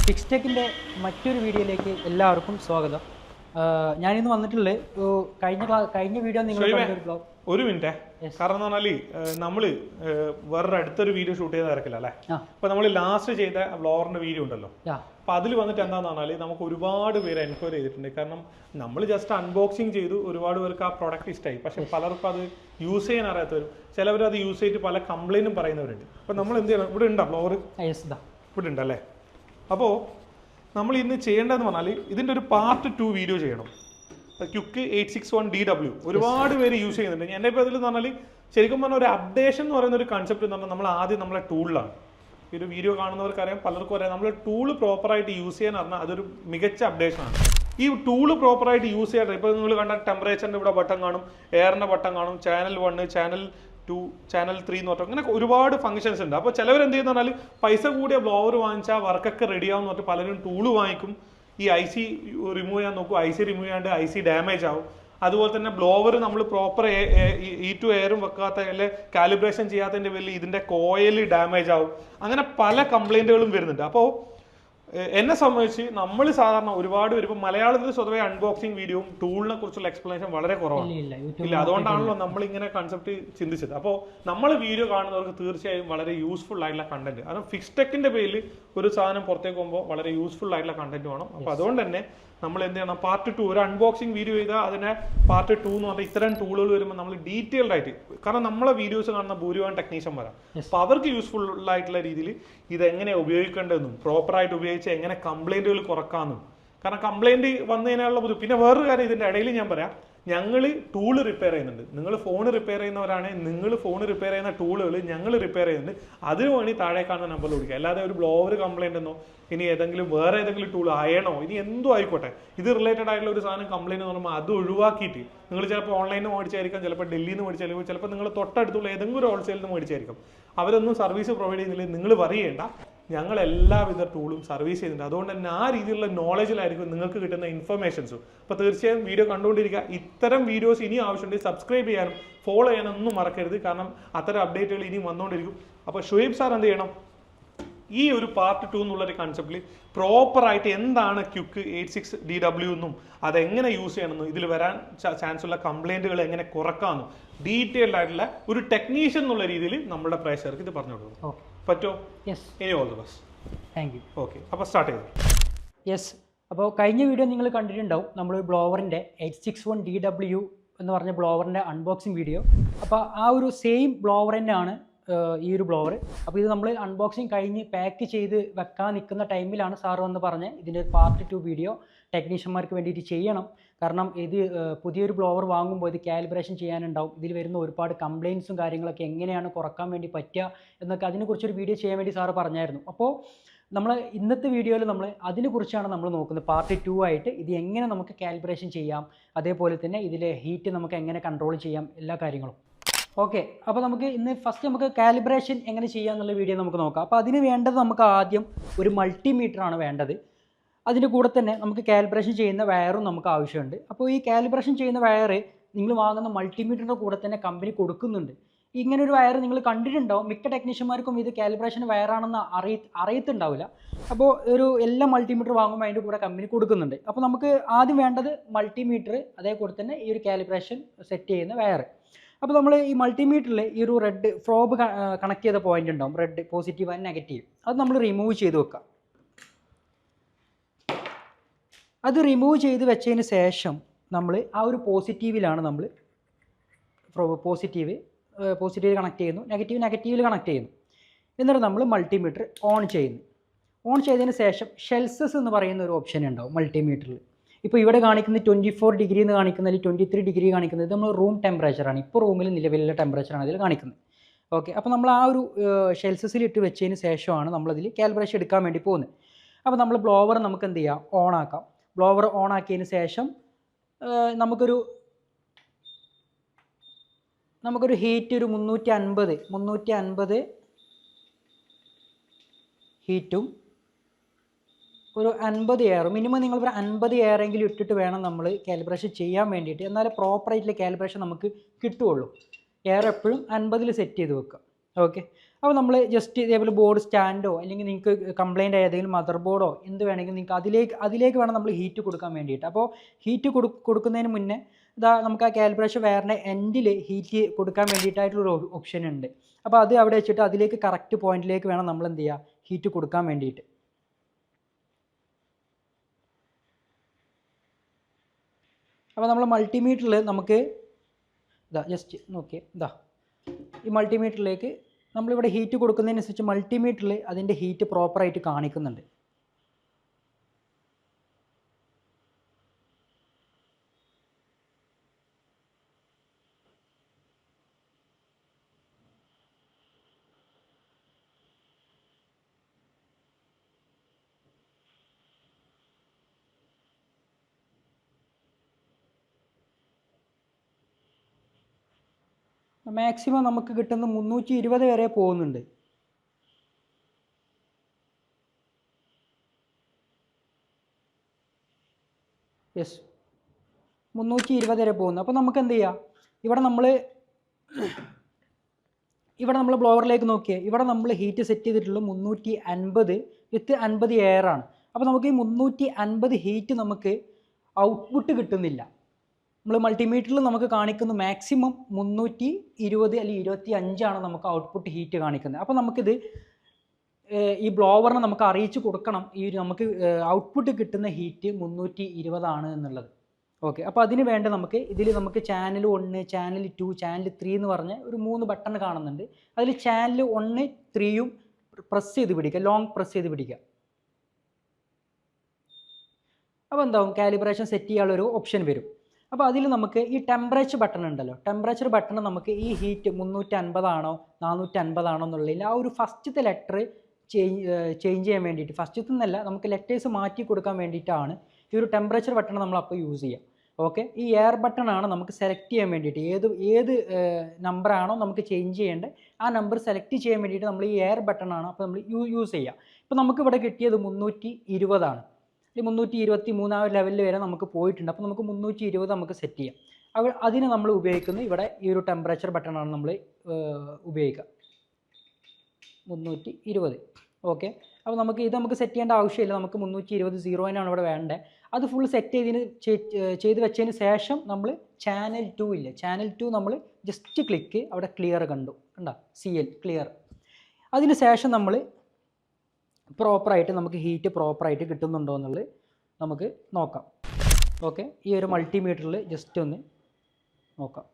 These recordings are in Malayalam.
ഫിക്സ് ടെക്കിൻ്റെ മറ്റൊരു വീഡിയോയിലേക്ക് എല്ലാവർക്കും സ്വാഗതം. ഞാനിന്ന് വന്നിട്ടുള്ളത് കഴിഞ്ഞ വീഡിയോ നിങ്ങൾ ഒരു മിനിറ്റ്. കാരണം എന്ന് പറഞ്ഞാൽ നമ്മള് വേറൊരു അടുത്തൊരു വീഡിയോ ഷൂട്ട് ചെയ്ത തിരക്കില്ല അല്ലേ. അപ്പൊ നമ്മൾ ലാസ്റ്റ് ചെയ്ത വ്ളോഗറിന്റെ വീഡിയോ ഉണ്ടല്ലോ, അപ്പൊ അതിൽ വന്നിട്ട് എന്താന്ന് പറഞ്ഞാൽ നമുക്ക് ഒരുപാട് പേര് എൻക്വയറി ചെയ്തിട്ടുണ്ട്. കാരണം നമ്മൾ ജസ്റ്റ് അൺബോക്സിങ് ചെയ്തു, ഒരുപാട് പേർക്ക് ആ പ്രൊഡക്റ്റ് ഇഷ്ടമായി. പക്ഷെ പലർക്കും അത് യൂസ് ചെയ്യാൻ അറിയാത്തവരും ചിലവർ അത് യൂസ് ചെയ്തിട്ട് പല കംപ്ലൈന്റും പറയുന്നവരുണ്ട്. അപ്പൊ നമ്മൾ എന്ത് ചെയ്യണം? ഇവിടെ ഉണ്ടോ വ്ളോഗർ? ഇവിടെ ഉണ്ടല്ലേ. അപ്പോൾ നമ്മൾ ഇന്ന് ചെയ്യേണ്ടതെന്ന് പറഞ്ഞാൽ ഇതിൻ്റെ ഒരു പാർട്ട് 2 വീഡിയോ ചെയ്യണം. ക്യുക്ക് 861DW ഒരുപാട് പേര് യൂസ് ചെയ്യുന്നുണ്ട്. എൻ്റെ ഇപ്പോൾ ഇതിൽ എന്ന് പറഞ്ഞാൽ ശരിക്കും പറഞ്ഞാൽ ഒരു അപ്ഡേഷൻ എന്ന് പറയുന്ന ഒരു കൺസെപ്റ്റ് എന്ന് പറഞ്ഞാൽ നമ്മൾ ആദ്യം നമ്മളെ ടൂളിലാണ്. ഈ ഒരു വീഡിയോ കാണുന്നവർക്കറിയാം, പലർക്കും അറിയാം, നമ്മൾ ടൂള് പ്രോപ്പറായിട്ട് യൂസ് ചെയ്യാൻ പറഞ്ഞാൽ അതൊരു മികച്ച അപ്ഡേഷനാണ്. ഈ ടൂള് പ്രോപ്പറായിട്ട് യൂസ് ചെയ്യാൻ ഇപ്പോൾ നിങ്ങൾ കണ്ട ടെമ്പറേച്ചറിൻ്റെ ഇവിടെ ബട്ടൺ കാണും, എയറിൻ്റെ ബട്ടൺ കാണും, ചാനൽ 1, ചാനൽ 2, ചാനൽ 3 എന്ന് പറഞ്ഞാൽ അങ്ങനെ ഒരുപാട് ഫംഗ്ഷൻസ് ഉണ്ട്. അപ്പോൾ ചിലവർ എന്ത് ചെയ്യുന്ന പറഞ്ഞാൽ പൈസ കൂടിയ ബ്ലോവർ വാങ്ങിച്ചാൽ വർക്കൊക്കെ റെഡി ആവും എന്ന് പറഞ്ഞിട്ട് പലരും ടൂള് വാങ്ങിക്കും. ഈ IC റിമൂവ് ചെയ്യാൻ നോക്കും, IC റിമൂവ് ചെയ്യാണ്ട് IC ഡാമേജ് ആവും. അതുപോലെ തന്നെ ബ്ലോവർ നമ്മൾ പ്രോപ്പർ E2 എയറും വെക്കാത്ത അല്ലെ കാലിബ്രേഷൻ ചെയ്യാത്തതിൻ്റെ പേരിൽ ഇതിൻ്റെ കോയിൽ ഡാമേജ് ആവും. അങ്ങനെ പല കംപ്ലൈൻറ്റുകളും വരുന്നുണ്ട്. അപ്പോൾ എന്നെ സംബന്ധിച്ച് നമ്മൾ സാധാരണ ഒരുപാട് പേര് ഇപ്പം മലയാളത്തിൽ സ്വതവേ അൺബോക്സിങ് വീഡിയോയും ടൂളിനെ കുറിച്ചുള്ള എക്സ്പ്ലനേഷൻ വളരെ കുറവാണ്. ഇല്ല, അതുകൊണ്ടാണല്ലോ നമ്മൾ ഇങ്ങനെ കൺസെപ്റ്റ് ചിന്തിച്ചത്. അപ്പോൾ നമ്മൾ വീഡിയോ കാണുന്നവർക്ക് തീർച്ചയായും വളരെ യൂസ്ഫുൾ ആയിട്ടുള്ള കണ്ടന്റ്, കാരണം ഫിക്സ് ടെക്കിന്റെ പേരിൽ ഒരു സാധനം പുറത്തേക്ക് പോകുമ്പോൾ വളരെ യൂസ്ഫുൾ ആയിട്ടുള്ള കണ്ടന്റ് വേണം. അപ്പോൾ അതുകൊണ്ട് തന്നെ നമ്മൾ എന്ത് ചെയ്യണം? പാർട്ട് 2 ഒരു അൺബോക്സിങ് വീഡിയോ ചെയ്താൽ അതിനെ പാർട്ട് 2 എന്ന് പറഞ്ഞാൽ ഇത്തരം ടൂളുകൾ വരുമ്പോൾ നമ്മൾ ഡീറ്റെയിൽഡ് ആയിട്ട്, കാരണം നമ്മളെ വീഡിയോസ് കാണുന്ന ഭൂരിഭാഗം ടെക്നീഷ്യൻ വരാം, അപ്പോൾ അവർക്ക് യൂസ്ഫുൾ ആയിട്ടുള്ള രീതിയിൽ ഇതെങ്ങനെ ഉപയോഗിക്കേണ്ടതെന്നും പ്രോപ്പറായിട്ട് ഉപയോഗിച്ച് എങ്ങനെ കംപ്ലൈന്റുകൾ കുറക്കാമെന്നും. കാരണം കംപ്ലൈന്റ് വന്നു കഴിഞ്ഞാലുള്ള ബുദ്ധി. പിന്നെ വേറൊരു കാര്യം ഇതിന്റെ ഇടയിൽ ഞാൻ പറയാം, ഞങ്ങൾ ടൂള് റിപ്പയർ ചെയ്യുന്നുണ്ട്. നിങ്ങൾ ഫോൺ റിപ്പയർ ചെയ്യുന്നവരാണെങ്കിൽ നിങ്ങൾ ഫോൺ റിപ്പയർ ചെയ്യുന്ന ടൂളുകൾ ഞങ്ങൾ റിപ്പയർ ചെയ്യുന്നുണ്ട്. അതിനു വേണ്ടി താഴെ കാണുന്ന നമ്പറിൽ വിളിക്കുക. അല്ലാതെ ഒരു ബ്ലോവർ കംപ്ലൈന്റ് എന്നോ ഇനി വേറെ ഏതെങ്കിലും ടൂൾ അയണോ ഇനി എന്തോ ആയിക്കോട്ടെ, ഇത് റിലേറ്റഡ് ആയിട്ടുള്ള ഒരു സാധനം കംപ്ലൈന്റ് എന്ന് പറയുമ്പോൾ അത് ഒഴിവാക്കിയിട്ട് നിങ്ങൾ ചിലപ്പോൾ ഓൺലൈനിൽ നിന്ന് മേടിച്ചായിരിക്കും, ചിലപ്പോൾ ഡൽഹിയിൽ നിന്ന് മേടിച്ചായിരിക്കും, ചിലപ്പോൾ നിങ്ങൾ തൊട്ടടുത്തുള്ള ഏതെങ്കിലും ഒരു ഹോൾസെയിൽ നിന്ന് മേടിച്ചായിരിക്കും. അവരൊന്നും സർവീസ് പ്രൊവൈഡ് ചെയ്യുന്നില്ല, നിങ്ങൾ പറയേണ്ട, ഞങ്ങൾ എല്ലാവിധ ടൂളും സർവീസ് ചെയ്യുന്നുണ്ട്. അതുകൊണ്ട് തന്നെ ആ രീതിയിലുള്ള നോളജിലായിരിക്കും നിങ്ങൾക്ക് കിട്ടുന്ന ഇൻഫർമേഷൻസും. അപ്പോൾ തീർച്ചയായും വീഡിയോ കണ്ടുകൊണ്ടിരിക്കുക. ഇത്തരം വീഡിയോസ് ഇനി ആവശ്യമുണ്ടെങ്കിൽ സബ്സ്ക്രൈബ് ചെയ്യാനും ഫോളോ ചെയ്യാനും ഒന്നും മറക്കരുത്, കാരണം അത്തരം അപ്ഡേറ്റുകൾ ഇനിയും വന്നുകൊണ്ടിരിക്കും. അപ്പോൾ ഷുഹൈബ് സാർ എന്ത് ചെയ്യണം? ഈ ഒരു പാർട്ട് 2 എന്നുള്ളൊരു കൺസെപ്റ്റിൽ പ്രോപ്പറായിട്ട് എന്താണ് ക്യുക്ക് 86DW എന്നും അതെങ്ങനെ യൂസ് ചെയ്യണമെന്നും ഇതിൽ വരാൻ ചാൻസ് ഉള്ള കംപ്ലൈന്റുകൾ എങ്ങനെ കുറക്കാമെന്നും ഡീറ്റെയിൽഡ് ആയിട്ടുള്ള ഒരു ടെക്നീഷ്യൻ എന്നുള്ള രീതിയിൽ നമ്മുടെ പ്രേക്ഷകർക്ക് ഇത് പറഞ്ഞു കൊടുക്കും. പറ്റോ? യെസ്. ഇനി all the best. Thank you. Okay, അപ്പോൾ സ്റ്റാർട്ട് ചെയ്തു. യെസ്. അപ്പോൾ കഴിഞ്ഞ വീഡിയോ നിങ്ങൾ കണ്ടിട്ടുണ്ടാവും, നമ്മൾ ബ്ലോവറിൻ്റെ 861DW എന്ന് പറഞ്ഞ ബ്ലോവറിൻ്റെ അൺബോക്സിങ് വീഡിയോ. അപ്പോൾ ആ ഒരു സെയിം ബ്ലോവർ തന്നെയാണ് ഈ ഒരു ബ്ലോവർ. അപ്പോൾ ഇത് നമ്മൾ അൺബോക്സിങ് കഴിഞ്ഞ് പാക്ക് ചെയ്ത് വെക്കാൻ നിൽക്കുന്ന ടൈമിലാണ് സാർ വന്ന് പറഞ്ഞ് ഇതിൻ്റെ ഒരു പാർട്ട് 2 വീഡിയോ ടെക്നീഷ്യന്മാർക്ക് വേണ്ടിയിട്ട് ചെയ്യണം. കാരണം ഇത് പുതിയൊരു ബ്ലോവർ വാങ്ങുമ്പോൾ ഇത് കാലിബ്രേഷൻ ചെയ്യാനുണ്ടാവും, ഇതിൽ വരുന്ന ഒരുപാട് കംപ്ലയിൻസും കാര്യങ്ങളൊക്കെ എങ്ങനെയാണ് കുറക്കാൻ വേണ്ടി പറ്റുക എന്നൊക്കെ അതിനെക്കുറിച്ചൊരു വീഡിയോ ചെയ്യാൻ വേണ്ടി സാറ് പറഞ്ഞായിരുന്നു. അപ്പോൾ നമ്മൾ ഇന്നത്തെ വീഡിയോയിൽ നമ്മൾ അതിനെക്കുറിച്ചാണ് നമ്മൾ നോക്കുന്നത്. പാർട്ട് 2 ആയിട്ട് ഇത് എങ്ങനെ നമുക്ക് കാലിബ്രേഷൻ ചെയ്യാം, അതേപോലെ തന്നെ ഇതിലെ ഹീറ്റ് നമുക്ക് എങ്ങനെ കൺട്രോൾ ചെയ്യാം, എല്ലാ കാര്യങ്ങളും. ഓക്കെ, അപ്പോൾ നമുക്ക് ഇന്ന് ഫസ്റ്റ് നമുക്ക് കാലിബ്രേഷൻ എങ്ങനെ ചെയ്യാം എന്നുള്ള വീഡിയോ നമുക്ക് നോക്കാം. അപ്പോൾ അതിന് വേണ്ടത് നമുക്ക് ആദ്യം ഒരു മൾട്ടിമീറ്ററാണ് വേണ്ടത്. അതിൻ്റെ കൂടെ തന്നെ നമുക്ക് കാലിബ്രേഷൻ ചെയ്യുന്ന വയറും നമുക്ക് ആവശ്യമുണ്ട്. അപ്പോൾ ഈ കാലിബ്രേഷൻ ചെയ്യുന്ന വയർ നിങ്ങൾ വാങ്ങുന്ന മൾട്ടിമീറ്ററിൻ്റെ കൂടെ തന്നെ കമ്പനി കൊടുക്കുന്നുണ്ട്. ഇങ്ങനെ ഒരു വയർ നിങ്ങൾ കണ്ടിട്ടുണ്ടാവും, മിക്ക ടെക്നീഷ്യന്മാർക്കും ഇത് കാലിബ്രേഷൻ വയറാണെന്ന് അറിയത്തുണ്ടാവില്ല. അപ്പോൾ എല്ലാ മൾട്ടിമീറ്റർ വാങ്ങുമ്പോൾ അതിൻ്റെ കൂടെ കമ്പനി കൊടുക്കുന്നുണ്ട്. അപ്പോൾ നമുക്ക് ആദ്യം വേണ്ടത് മൾട്ടിമീറ്റർ, അതേപോലെ തന്നെ ഈ ഒരു കാലിബ്രേഷൻ സെറ്റ് ചെയ്യുന്ന വയർ. അപ്പോൾ നമ്മൾ ഈ മൾട്ടിമീറ്ററിൽ ഈ ഒരു റെഡ് പ്രോബ് കണക്ട് ചെയ്ത പോയിന്റ് ഉണ്ടാവും, റെഡ് പോസിറ്റീവ് ആൻഡ് നെഗറ്റീവ്. അത് നമ്മൾ റിമൂവ് ചെയ്ത് വെക്കാം. അത് റിമൂവ് ചെയ്ത് വെച്ചതിന് ശേഷം നമ്മൾ ആ ഒരു പോസിറ്റീവിലാണ് നമ്മൾ പോസിറ്റീവ് കണക്ട് ചെയ്യുന്നു, നെഗറ്റീവിൽ കണക്ട് ചെയ്യുന്നു. എന്നിട്ട് നമ്മൾ മൾട്ടിമീറ്റർ ഓൺ ചെയ്യുന്നു. ഓൺ ചെയ്തതിന് ശേഷം ഷെൽസസ് എന്ന് പറയുന്ന ഒരു ഓപ്ഷൻ ഉണ്ടാവും മൾട്ടിമീറ്ററിൽ. ഇപ്പോൾ ഇവിടെ കാണിക്കുന്നത് 24 ഡിഗ്രി എന്ന് കാണിക്കുന്നതിൽ 23 ഡിഗ്രി കാണിക്കുന്നത് നമ്മൾ റൂം ടെമ്പറേച്ചറാണ്. ഇപ്പോൾ റൂമിൽ നിലവിലുള്ള ടെമ്പറേച്ചറാണ് അതിൽ കാണിക്കുന്നത്. ഓക്കെ, അപ്പോൾ നമ്മൾ ആ ഒരു ഷെൽസസിൽ ഇട്ട് വെച്ചതിന് ശേഷമാണ് നമ്മളതിൽ കാലിബ്രേഷൻ എടുക്കാൻ വേണ്ടി പോകുന്നത്. അപ്പോൾ നമ്മൾ ബ്ലോവർ നമുക്ക് എന്ത് ചെയ്യാം? ഓൺ ആക്കാം. ബ്ലോവർ ഓൺ ആക്കിയതിന് ശേഷം നമുക്കൊരു ഹീറ്റ് ഒരു 350 ഹീറ്റും ഒരു 50 എയറും, മിനിമം നിങ്ങൾ ഒരു 50 എയറെങ്കിലും ഇട്ടിട്ട് വേണം നമ്മൾ കാലിബ്രേഷൻ ചെയ്യാൻ വേണ്ടിയിട്ട്. എന്നാലേ പ്രോപ്പറായിട്ടുള്ള കാലിബ്രേഷൻ നമുക്ക് കിട്ടുകയുള്ളൂ. എയർ എപ്പോഴും 50 സെറ്റ് ചെയ്ത് വെക്കുക. ഓക്കെ, അപ്പോൾ നമ്മൾ ജസ്റ്റ് ഇതേപോലെ ബോർഡ് സ്റ്റാൻഡോ അല്ലെങ്കിൽ നിങ്ങൾക്ക് കംപ്ലയിൻ്റ് ഏതെങ്കിലും മദർ ബോർഡോ എന്ത് വേണമെങ്കിൽ നിങ്ങൾക്ക് അതിലേക്ക് വേണം നമ്മൾ ഹീറ്റ് കൊടുക്കാൻ വേണ്ടിയിട്ട്. അപ്പോൾ ഹീറ്റ് കൊടുക്കുന്നതിന് മുന്നേ ഇതാ നമുക്ക് ആ കാലിബ്രേഷൻ വയറിൻ്റെ എൻഡിൽ ഹീറ്റ് കൊടുക്കാൻ വേണ്ടിയിട്ടായിട്ടുള്ളൊരു ഓപ്ഷൻ ഉണ്ട്. അപ്പോൾ അത് അവിടെ വെച്ചിട്ട് അതിലേക്ക് കറക്റ്റ് പോയിന്റിലേക്ക് വേണം നമ്മൾ എന്ത് ചെയ്യുക, ഹീറ്റ് കൊടുക്കാൻ വേണ്ടിയിട്ട്. അപ്പോൾ നമ്മൾ മൾട്ടിമീറ്ററിൽ നമുക്ക് ഇതാ ജസ്റ്റ് നോക്കിയേ, ഇതാ ഈ മൾട്ടിമീറ്ററിലേക്ക് നമ്മളിവിടെ ഹീറ്റ് കൊടുക്കുന്നതിനനുസരിച്ച് മൾട്ടിമീറ്ററിൽ അതിൻ്റെ ഹീറ്റ് പ്രോപ്പറായിട്ട് കാണിക്കുന്നുണ്ട്. മാക്സിമം നമുക്ക് കിട്ടുന്ന 320 വരെ പോകുന്നുണ്ട്. യെസ്, 320 വരെ പോകുന്നു. അപ്പോൾ നമുക്ക് എന്ത് ചെയ്യാം, ഇവിടെ നമ്മൾ ബ്ലോവറിലേക്ക് നോക്കിയാൽ ഇവിടെ നമ്മൾ ഹീറ്റ് സെറ്റ് ചെയ്തിട്ടുള്ളത് 350 വിത്ത് 50 എയറാണ്. അപ്പോൾ നമുക്ക് ഈ 350 ഹീറ്റ് നമുക്ക് ഔട്ട്പുട്ട് കിട്ടുന്നില്ല. നമ്മൾ മൾട്ടിമീറ്ററിൽ നമുക്ക് കാണിക്കുന്ന മാക്സിമം 320 അല്ലെങ്കിൽ 25 നമുക്ക് ഔട്ട്പുട്ട് ഹീറ്റ് കാണിക്കുന്നത്. അപ്പോൾ നമുക്കിത് ഈ ബ്ലോവറിനെ നമുക്ക് അറിയിച്ച് കൊടുക്കണം നമുക്ക് ഔട്ട്പുട്ട് കിട്ടുന്ന ഹീറ്റ് 320 എന്നുള്ളത്. ഓക്കെ, അപ്പോൾ അതിന് വേണ്ട നമുക്ക് ചാനൽ 1, ചാനൽ 2, ചാനൽ 3 എന്ന് പറഞ്ഞ ഒരു 3 ബട്ടൺ കാണുന്നുണ്ട്. അതിൽ ചാനൽ 1, 3 പ്രസ് ചെയ്ത് പിടിക്കുക, ലോങ് പ്രസ് ചെയ്ത് പിടിക്കുക. അപ്പോൾ എന്താവും, കാലിബ്രേഷൻ സെറ്റ് ചെയ്യാനുള്ളൊരു ഓപ്ഷൻ വരും. അപ്പോൾ അതിൽ നമുക്ക് ഈ ടെമ്പറേച്ചർ ബട്ടൺ ഉണ്ടല്ലോ, ടെമ്പറേച്ചർ ബട്ടൺ നമുക്ക് ഈ ഹീറ്റ് 350 ആണോ 450 ആണോ എന്നുള്ളതിൽ ആ ഒരു ഫസ്റ്റത്തെ ലെറ്റർ ചേഞ്ച് ചെയ്യാൻ വേണ്ടിയിട്ട്, ഫസ്റ്റത്തെ എന്നല്ല, നമുക്ക് ലെറ്റേഴ്സ് മാറ്റി കൊടുക്കാൻ വേണ്ടിയിട്ടാണ് ഈ ഒരു ടെമ്പറേച്ചർ ബട്ടൺ നമ്മൾ അപ്പോൾ യൂസ് ചെയ്യുക. ഓക്കെ, ഈ എയർ ബട്ടൺ ആണ് നമുക്ക് സെലക്ട് ചെയ്യാൻ വേണ്ടിയിട്ട് ഏത് നമ്പറാണോ നമുക്ക് ചേഞ്ച് ചെയ്യേണ്ടത് ആ നമ്പർ സെലക്ട് ചെയ്യാൻ വേണ്ടിയിട്ട് നമ്മൾ ഈ എയർ ബട്ടൺ ആണ് അപ്പോൾ നമ്മൾ യൂസ് ചെയ്യുക. ഇപ്പോൾ നമുക്കിവിടെ കിട്ടിയത് 320 ഈ 323 ആ ലെവലിൽ വരെ നമുക്ക് പോയിട്ടുണ്ട്. അപ്പോൾ നമുക്ക് 320 നമുക്ക് സെറ്റ് ചെയ്യാം. അതിന് നമ്മൾ ഉപയോഗിക്കുന്നത് ഇവിടെ ഈ ഒരു ടെമ്പറേച്ചർ ബട്ടണാണ് നമ്മൾ ഉപയോഗിക്കുക, 320. ഓക്കെ, അപ്പോൾ നമുക്ക് സെറ്റ് ചെയ്യേണ്ട ആവശ്യമില്ല, നമുക്ക് 320 0 ഇവിടെ വേണ്ടത്. അത് ഫുൾ സെറ്റ് ചെയ്ത് വെച്ചതിന് ശേഷം നമ്മൾ ചാനൽ 2 ഇല്ല, ചാനൽ 2 നമ്മൾ ജസ്റ്റ് ക്ലിക്ക്, അവിടെ ക്ലിയർ കണ്ടോ CL ക്ലിയർ. അതിന് ശേഷം നമ്മൾ പ്രോപ്പറായിട്ട് നമുക്ക് ഹീറ്റ് പ്രോപ്പറായിട്ട് കിട്ടുന്നുണ്ടോ എന്നുള്ളത് നമുക്ക് നോക്കാം. ഓക്കെ, ഈ ഒരു മൾട്ടിമീറ്ററിൽ ജസ്റ്റ് ഒന്ന് നോക്കാം.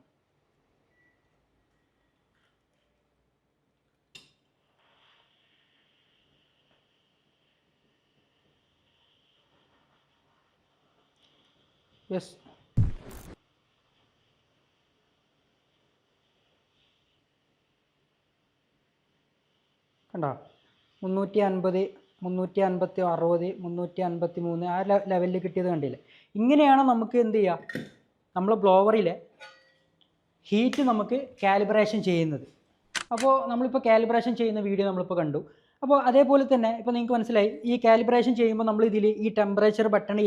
യെസ്, കണ്ടോ 350, 350, 60, 353 ആ ലെവലിൽ കിട്ടിയത് കണ്ടില്ലേ. ഇങ്ങനെയാണ് നമുക്ക് എന്ത് ചെയ്യുക, നമ്മൾ ബ്ലോവറിലെ ഹീറ്റ് നമുക്ക് കാലിബ്രേഷൻ ചെയ്യുന്നത്. അപ്പോൾ നമ്മളിപ്പോൾ കാലിബ്രേഷൻ ചെയ്യുന്ന വീഡിയോ നമ്മളിപ്പോൾ കണ്ടു. അപ്പോൾ അതേപോലെ തന്നെ ഇപ്പോൾ നിങ്ങൾക്ക് മനസ്സിലായി, ഈ കാലിബ്രേഷൻ ചെയ്യുമ്പോൾ നമ്മൾ ഇതിൽ ഈ ടെമ്പറേച്ചർ ബട്ടൺ,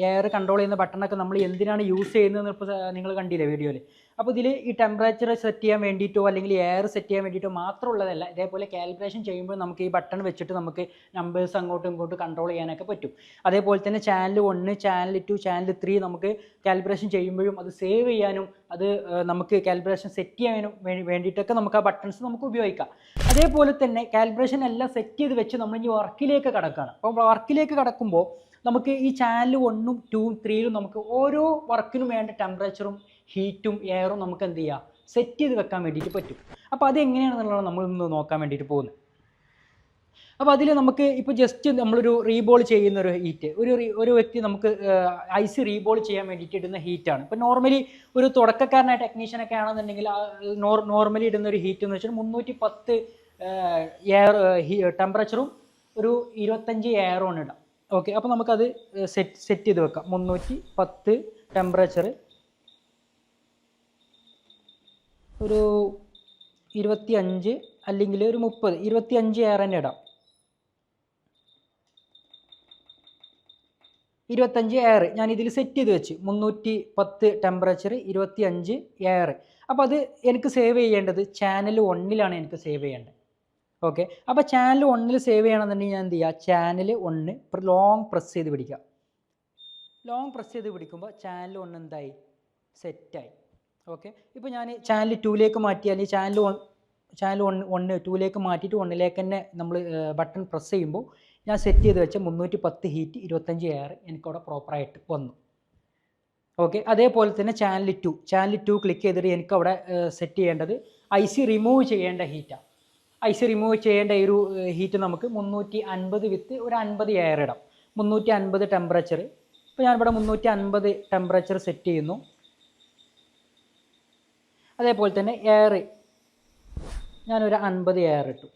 എയർ കൺട്രോൾ ചെയ്യുന്ന ബട്ടണൊക്കെ നമ്മൾ എന്തിനാണ് യൂസ് ചെയ്യുന്നതെന്ന് ഇപ്പോൾ നിങ്ങൾ കണ്ടില്ലേ വീഡിയോയിൽ. അപ്പോൾ ഇതിൽ ഈ ടെമ്പറേച്ചർ സെറ്റ് ചെയ്യാൻ വേണ്ടിയിട്ടോ അല്ലെങ്കിൽ എയർ സെറ്റ് ചെയ്യാൻ വേണ്ടിയിട്ടോ മാത്രമുള്ളതല്ല, ഇതേപോലെ കാലിബ്രേഷൻ ചെയ്യുമ്പോൾ നമുക്ക് ഈ ബട്ടൺ വെച്ചിട്ട് നമുക്ക് നമ്പേഴ്സ് അങ്ങോട്ടും ഇങ്ങോട്ടും കൺട്രോൾ ചെയ്യാനൊക്കെ പറ്റും. അതേപോലെ തന്നെ ചാനൽ 1, ചാനൽ 2, ചാനൽ 3 നമുക്ക് കാലിബ്രേഷൻ ചെയ്യുമ്പോഴും അത് സേവ് ചെയ്യാനും അത് നമുക്ക് കാലിബ്രേഷൻ സെറ്റ് ചെയ്യാനും വേണ്ടിയിട്ടൊക്കെ നമുക്ക് ആ ബട്ടൺസ് നമുക്ക് ഉപയോഗിക്കാം. അതേപോലെ തന്നെ കാലിബ്രേഷൻ എല്ലാം സെറ്റ് ചെയ്ത് വെച്ച് നമ്മൾ ഇനി വർക്കിലേക്ക് കടക്കുകയാണ്. അപ്പോൾ വർക്കിലേക്ക് കടക്കുമ്പോൾ നമുക്ക് ഈ ചാനൽ 1, 2, 3 നമുക്ക് ഓരോ വർക്കിനും വേണ്ട ടെമ്പറേച്ചറും ഹീറ്റും എയറും നമുക്ക് എന്ത് ചെയ്യാം, സെറ്റ് ചെയ്ത് വെക്കാൻ വേണ്ടിയിട്ട് പറ്റും. അപ്പോൾ അതെങ്ങനെയാണെന്നുള്ളതാണ് നമ്മളിന്ന് നോക്കാൻ വേണ്ടിയിട്ട് പോകുന്നത്. അപ്പോൾ അതിൽ നമുക്ക് ഇപ്പോൾ ജസ്റ്റ് നമ്മളൊരു റീബോൾ ചെയ്യുന്ന ഒരു ഹീറ്റ്, ഒരു വ്യക്തി നമുക്ക് ഐസ് റീബോൾ ചെയ്യാൻ വേണ്ടിയിട്ട് ഇടുന്ന ഹീറ്റാണ്. ഇപ്പോൾ നോർമലി ഒരു തുടക്കക്കാരനായ ടെക്നീഷ്യനൊക്കെ ആണെന്നുണ്ടെങ്കിൽ നോർമലി ഇടുന്ന ഒരു ഹീറ്റ് എന്ന് വെച്ചാൽ 310 എയർ ടെമ്പറേച്ചറും ഒരു 25 എയറുമാണ് ഇടാം. ഓക്കെ, അപ്പോൾ നമുക്കത് സെറ്റ് ചെയ്ത് വെക്കാം. 310 ടെമ്പറേച്ചർ, ഒരു 25 അല്ലെങ്കിൽ ഒരു 30, 25 എയർ തന്നെ ഇടാം. 25 എയർ ഞാൻ ഇതിൽ സെറ്റ് ചെയ്ത് വെച്ച്, 310 ടെമ്പറേച്ചർ, 25 എയർ. അപ്പോൾ അത് എനിക്ക് സേവ് ചെയ്യേണ്ടത് ചാനൽ 1 എനിക്ക് സേവ് ചെയ്യേണ്ടത്. ഓക്കെ. അപ്പോൾ ചാനൽ 1 സേവ് ചെയ്യണമെന്നുണ്ടെങ്കിൽ ഞാൻ എന്ത് ചെയ്യുക, ചാനൽ 1 ലോങ് പ്രസ് ചെയ്ത് പിടിക്കുക. ലോങ് പ്രസ് ചെയ്ത് പിടിക്കുമ്പോൾ ചാനൽ 1 എന്തായി, സെറ്റായി. ഓക്കെ. ഇപ്പോൾ ഞാൻ ചാനൽ 2ലേക്ക് മാറ്റിയാൽ ചാനൽ 1 2ലേക്ക് മാറ്റിയിട്ട് 1ലേക്ക് തന്നെ നമ്മൾ ബട്ടൺ പ്രസ് ചെയ്യുമ്പോൾ ഞാൻ സെറ്റ് ചെയ്ത് വെച്ച 310 ഹീറ്റ് 25 എയർ എനിക്കവിടെ പ്രോപ്പറായിട്ട് വന്നു. ഓക്കെ. അതേപോലെ തന്നെ ചാനൽ 2 ക്ലിക്ക് ചെയ്തിട്ട് എനിക്കവിടെ സെറ്റ് ചെയ്യേണ്ടത് IC റിമൂവ് ചെയ്യേണ്ട ഹീറ്റാണ്. IC റിമൂവ് ചെയ്യേണ്ട ഈ ഒരു ഹീറ്റ് നമുക്ക് 350 വിത്ത് ഒരു 50 എയർ ഇടാം. 350 ടെമ്പറേച്ചർ. ഇപ്പോൾ ഞാനിവിടെ 350 ടെമ്പറേച്ചർ സെറ്റ് ചെയ്യുന്നു. അതേപോലെ തന്നെ എയർ ഞാനൊരു 50 എയർ ഇട്ടു.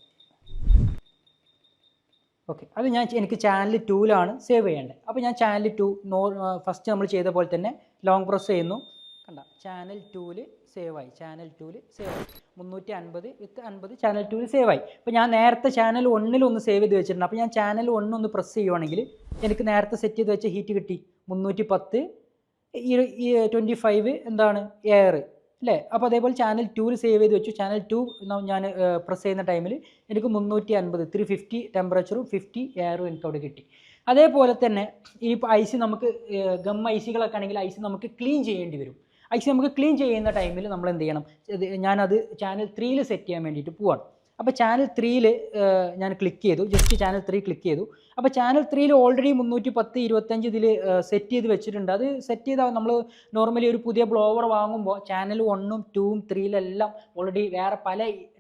ഓക്കെ. അത് എനിക്ക് ചാനൽ 2ലാണ് സേവ് ചെയ്യേണ്ടത്. അപ്പോൾ ഞാൻ ചാനൽ 2 ഫസ്റ്റ് നമ്മൾ ചെയ്ത പോലെ തന്നെ ലോങ് പ്രസ് ചെയ്യുന്നു. കണ്ട, ചാനൽ 2ൽ സേവായി. ചാനൽ 2ൽ സേവായി. 350 വിത്ത് 50 ചാനൽ 2ൽ സേവായി. ഇപ്പോൾ ഞാൻ നേരത്തെ ചാനൽ 1ൽ ഒന്ന് സേവ് ചെയ്ത് വെച്ചിട്ടുണ്ട്. അപ്പോൾ ഞാൻ ചാനൽ 1 ഒന്ന് പ്രസ് ചെയ്യുവാണെങ്കിൽ എനിക്ക് നേരത്തെ സെറ്റ് ചെയ്ത് വെച്ച ഹീറ്റ് കിട്ടി. 310 25 എന്താണ് എയർ അല്ലേ. അപ്പോൾ അതേപോലെ ചാനൽ 2ൽ സേവ് ചെയ്ത് വെച്ചു. ചാനൽ 2 ഞാൻ പ്രസ് ചെയ്യുന്ന ടൈമിൽ എനിക്ക് 350 350 ടെമ്പറേച്ചറും 50 എയറും എനിക്ക് അവിടെ കിട്ടി. അതേപോലെ തന്നെ ഇനിയിപ്പോൾ IC നമുക്ക് ICകളൊക്കെ ആണെങ്കിൽ IC നമുക്ക് ക്ലീൻ ചെയ്യേണ്ടി വരും. IC നമുക്ക് ക്ലീൻ ചെയ്യുന്ന ടൈമിൽ നമ്മൾ എന്ത് ചെയ്യണം, ഞാനത് ചാനൽ 3ൽ സെറ്റ് ചെയ്യാൻ വേണ്ടിയിട്ട് പോവാണ്. അപ്പോൾ ചാനൽ 3ൽ ഞാൻ ക്ലിക്ക് ചെയ്തു, ജസ്റ്റ് ചാനൽ 3 ക്ലിക്ക് ചെയ്തു. അപ്പോൾ ചാനൽ 3ൽ ഓൾറെഡി 310 25 ഇതിൽ സെറ്റ് ചെയ്ത് വെച്ചിട്ടുണ്ട്. അത് സെറ്റ് ചെയ്താൽ നമ്മൾ നോർമലി ഒരു പുതിയ ബ്ലോവർ വാങ്ങുമ്പോൾ ചാനൽ 1ഉം 2ഉം 3ലെല്ലാം ഓൾറെഡി വേറെ പല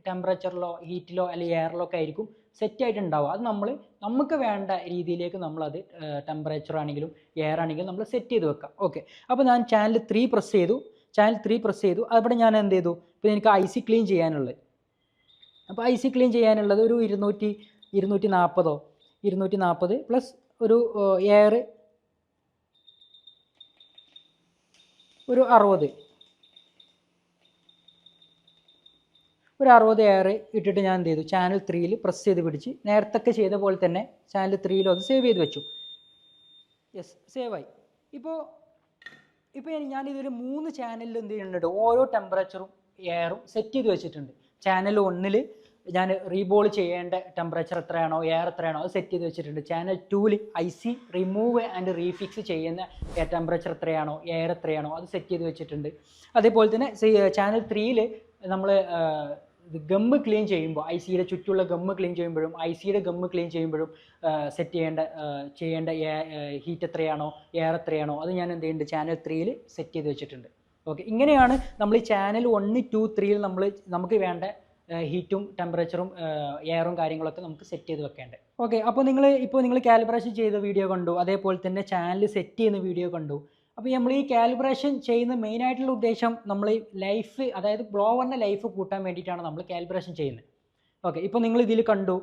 ടെമ്പറേച്ചറിലോ ഹീറ്റിലോ അല്ലെങ്കിൽ എയറിലോ ഒക്കെ ആയിരിക്കും സെറ്റ് ആയിട്ടുണ്ടാവുക. അത് നമുക്ക് വേണ്ട രീതിയിലേക്ക് നമ്മളത് ടെമ്പറേച്ചർ ആണെങ്കിലും എയർ ആണെങ്കിലും നമ്മൾ സെറ്റ് ചെയ്ത് വെക്കാം. ഓക്കെ. അപ്പോൾ ഞാൻ ചാനൽ 3 പ്രസ് ചെയ്തു. അവിടെ ഞാൻ എന്ത് ചെയ്തു, ഇപ്പോൾ എനിക്ക് IC ക്ലീൻ ചെയ്യാനുള്ളത്. അപ്പോൾ IC ക്ലീൻ ചെയ്യാനുള്ളത് ഒരു 240 പ്ലസ് ഒരു എയർ ഒരു 60 എയർ ഇട്ടിട്ട് ഞാൻ എന്ത് ചെയ്തു, ചാനൽ 3ൽ പ്രസ് ചെയ്ത് പിടിച്ച് നേരത്തൊക്കെ ചെയ്ത പോലെ തന്നെ ചാനൽ 3ലും അത് സേവ് ചെയ്ത് വെച്ചു. യെസ്, സേവായി. ഇപ്പോൾ ഞാനിതൊരു 3 ചാനലിൽ എന്ത് ചെയ്യുന്നുണ്ട്, ഓരോ ടെമ്പറേച്ചറും എയറും സെറ്റ് ചെയ്ത് വെച്ചിട്ടുണ്ട്. ചാനൽ 1ൽ ഞാൻ റീബോൾ ചെയ്യേണ്ട ടെമ്പറേച്ചർ എത്രയാണോ എയർ എത്രയാണോ അത് സെറ്റ് ചെയ്ത് വെച്ചിട്ടുണ്ട്. ചാനൽ 2ൽ IC റിമൂവ് ആൻഡ് റീഫിക്സ് ചെയ്യുന്ന ടെമ്പറേച്ചർ എത്രയാണോ എയർ എത്രയാണോ അത് സെറ്റ് ചെയ്ത് വെച്ചിട്ടുണ്ട്. അതേപോലെ തന്നെ ചാനൽ 3ൽ നമ്മൾ ഗമ്മ് ക്ലീൻ ചെയ്യുമ്പോൾ ICയുടെ ചുറ്റുള്ള ഗമ്മ് ക്ലീൻ ചെയ്യുമ്പോഴും ICയുടെ ഗമ്മ് ക്ലീൻ ചെയ്യുമ്പോഴും സെറ്റ് ചെയ്യേണ്ട ഹീറ്റ് എത്രയാണോ എയർ എത്രയാണോ അത് ഞാൻ എന്ത് ചെയ്യുന്നുണ്ട്, ചാനൽ 3ൽ സെറ്റ് ചെയ്ത് വെച്ചിട്ടുണ്ട്. ഓക്കെ. ഇങ്ങനെയാണ് നമ്മൾ ഈ ചാനൽ 1 2 3ൽ നമുക്ക് വേണ്ട ഹീറ്റും ടെമ്പറേച്ചറും എയറും കാര്യങ്ങളൊക്കെ നമുക്ക് സെറ്റ് ചെയ്ത് വെക്കേണ്ടത്. ഓക്കെ. അപ്പോൾ നിങ്ങൾ കാലിബ്രേഷൻ ചെയ്ത വീഡിയോ കണ്ടു, അതേപോലെ തന്നെ ചാനൽ സെറ്റ് ചെയ്യുന്ന വീഡിയോ കണ്ടു. അപ്പോൾ നമ്മൾ ഈ കാലിബ്രേഷൻ ചെയ്യുന്ന മെയിനായിട്ടുള്ള ഉദ്ദേശം നമ്മൾ ലൈഫ്, അതായത് ബ്ലോവറിൻ്റെ ലൈഫ് കൂട്ടാൻ വേണ്ടിയിട്ടാണ് നമ്മൾ കാലിബ്രേഷൻ ചെയ്യുന്നത്. ഓക്കെ. ഇപ്പോൾ നിങ്ങൾ ഇതിൽ കണ്ടു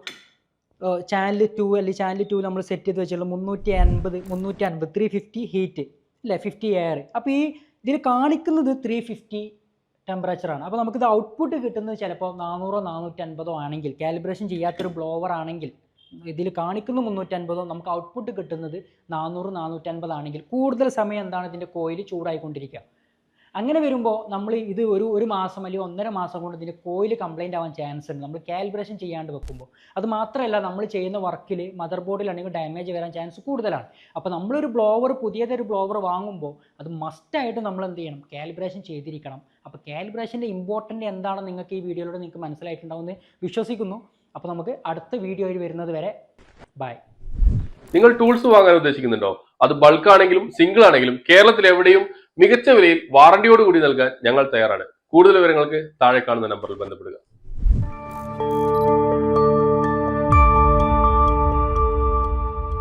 ചാനൽ 2 അല്ലെങ്കിൽ ചാനൽ 2 നമ്മൾ സെറ്റ് ചെയ്ത് വെച്ചുള്ള 350 350 ഹീറ്റ് അല്ലേ, 50 എയർ. അപ്പോൾ ഈ ഇതിൽ കാണിക്കുന്നത് 350 ടെമ്പറേച്ചറാണ്. അപ്പോൾ നമുക്കിത് ഔട്ട്പുട്ട് കിട്ടുന്നത് ചിലപ്പോൾ 400 450 ആണെങ്കിൽ, കാലിബ്രേഷൻ ചെയ്യാത്തൊരു ബ്ലോവർ ആണെങ്കിൽ ഇതിൽ കാണിക്കുന്ന 350 നമുക്ക് ഔട്ട്പുട്ട് കിട്ടുന്നത് 400 450 ആണെങ്കിൽ കൂടുതൽ സമയം എന്താണ് ഇതിൻ്റെ കോയിൽ ചൂടായിക്കൊണ്ടിരിക്കുക. അങ്ങനെ വരുമ്പോൾ നമ്മൾ ഇത് ഒരു മാസം അല്ലെങ്കിൽ 1.5 മാസം കൊണ്ട് ഇതിൻ്റെ കോയിൽ കംപ്ലൈൻ്റ് ആവാൻ ചാൻസ് ഉണ്ട് നമ്മൾ കാലിബ്രേഷൻ ചെയ്യാണ്ട് വെക്കുമ്പോൾ. അത് മാത്രമല്ല നമ്മൾ ചെയ്യുന്ന വർക്കിൽ മദർ ബോർഡിലാണെങ്കിൽ ഡാമേജ് വരാൻ ചാൻസ് കൂടുതലാണ്. അപ്പോൾ നമ്മളൊരു പുതിയതൊരു ബ്ലോവർ വാങ്ങുമ്പോൾ അത് മസ്റ്റായിട്ട് നമ്മൾ എന്ത് ചെയ്യണം, കാലിബ്രേഷൻ ചെയ്തിരിക്കണം. അപ്പോൾ കാലിബ്രേഷൻ്റെ ഇമ്പോർട്ടൻ്റ് എന്താണെന്ന് നിങ്ങൾക്ക് ഈ വീഡിയോയിലൂടെ നിങ്ങൾക്ക് മനസ്സിലായിട്ടുണ്ടാവുമെന്ന് വിശ്വസിക്കുന്നു. അപ്പോൾ നമുക്ക് അടുത്ത വീഡിയോയിൽ വരുന്നത് വരെ ബൈ. നിങ്ങൾ ടൂൾസ് വാങ്ങാൻ ഉദ്ദേശിക്കുന്നുണ്ടോ? അത് ബൾക്ക് ആണെങ്കിലും സിംഗിൾ ആണെങ്കിലും കേരളത്തിൽ എവിടെയും മികച്ച വിലയിൽ വാറണ്ടിയോട് കൂടി നൽകാൻ ഞങ്ങൾ തയ്യാറാണ്. കൂടുതൽ വിവരങ്ങൾക്ക് താഴെ കാണുന്ന നമ്പറിൽ ബന്ധപ്പെടുക.